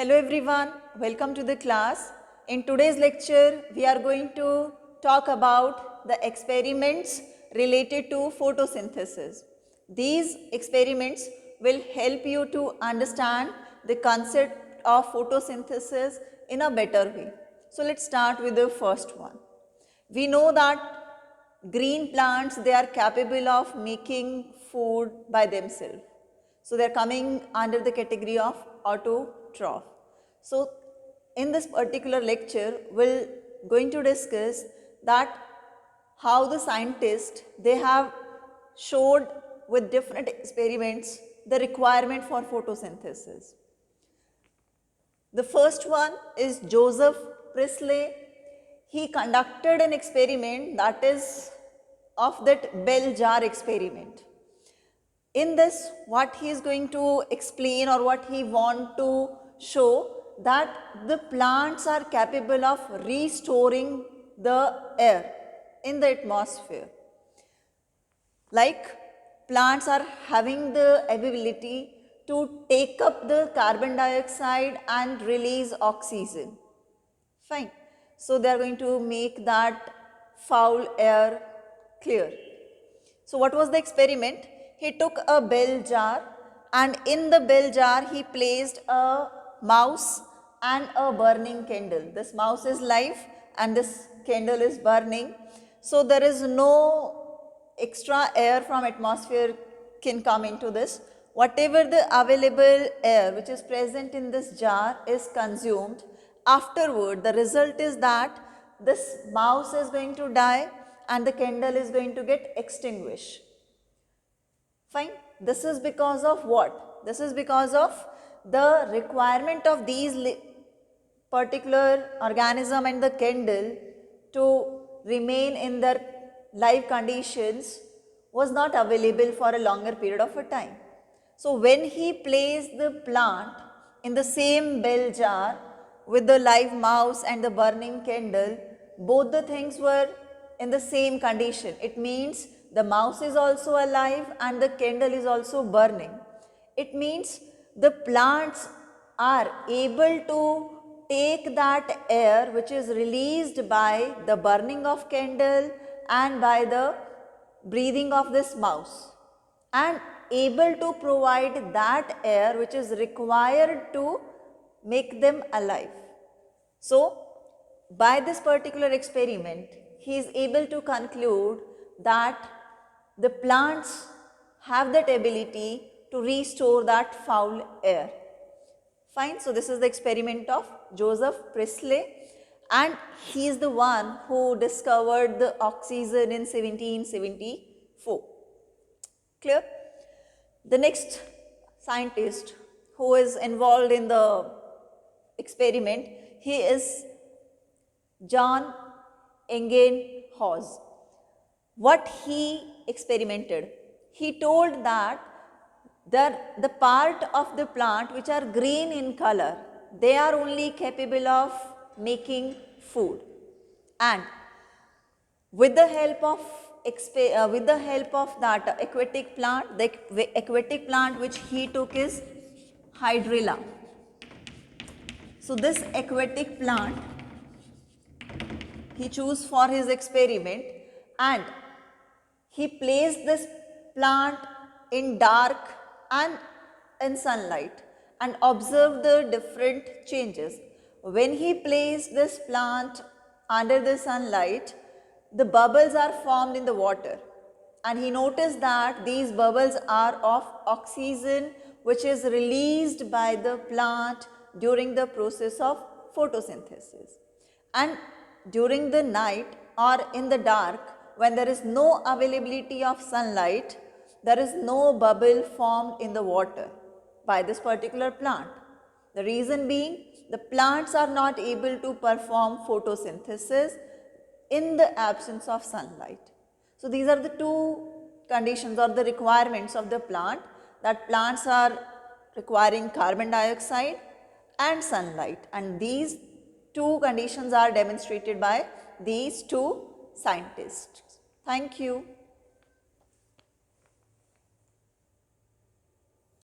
Hello everyone, welcome to the class. In today's lecture, we are going to talk about the experiments related to photosynthesis. These experiments will help you to understand the concept of photosynthesis in a better way. So let's start with the first one. We know that green plants, they are capable of making food by themselves. So they are coming under the category of autotroph. So in this particular lecture, we'll going to discuss that how the scientists, they have showed with different experiments the requirement for photosynthesis. The first one is Joseph Priestley. He conducted an experiment that is of that bell jar experiment. In this, what he is going to explain or what he want to show that the plants are capable of restoring the air in the atmosphere. Like plants are having the ability to take up the carbon dioxide and release oxygen. Fine. So they are going to make that foul air clear. So what was the experiment? He took a bell jar and in the bell jar he placed a mouse and a burning candle. This mouse is live and this candle is burning. So there is no extra air from atmosphere can come into this. Whatever the available air which is present in this jar is consumed. Afterward, the result is that this mouse is going to die and the candle is going to get extinguished. Fine. This is because of what? This is because of the requirement of these particular organism and the candle to remain in their live conditions was not available for a longer period of a time. So when he placed the plant in the same bell jar with the live mouse and the burning candle, both the things were in the same condition. It means the mouse is also alive and the candle is also burning. It means the plants are able to take that air which is released by the burning of candle and by the breathing of this mouse and able to provide that air which is required to make them alive. So, by this particular experiment, he is able to conclude that the plants have that ability to restore that foul air. Fine. So, this is the experiment of Joseph Priestley and he is the one who discovered the oxygen in 1774. Clear? The next scientist who is involved in the experiment, he is John Ingenhousz. What he experimented? He told that the part of the plant which are green in color, they are only capable of making food, and with the help of that aquatic plant, the aquatic plant which he took is hydrilla. So this aquatic plant he chose for his experiment and he placed this plant in dark and in sunlight and observed the different changes. When he placed this plant under the sunlight, the bubbles are formed in the water and he noticed that these bubbles are of oxygen which is released by the plant during the process of photosynthesis. And during the night or in the dark, when there is no availability of sunlight, there is no bubble formed in the water by this particular plant. The reason being, the plants are not able to perform photosynthesis in the absence of sunlight. So these are the two conditions or the requirements of the plant, that plants are requiring carbon dioxide and sunlight, and these two conditions are demonstrated by these two scientists. Thank you.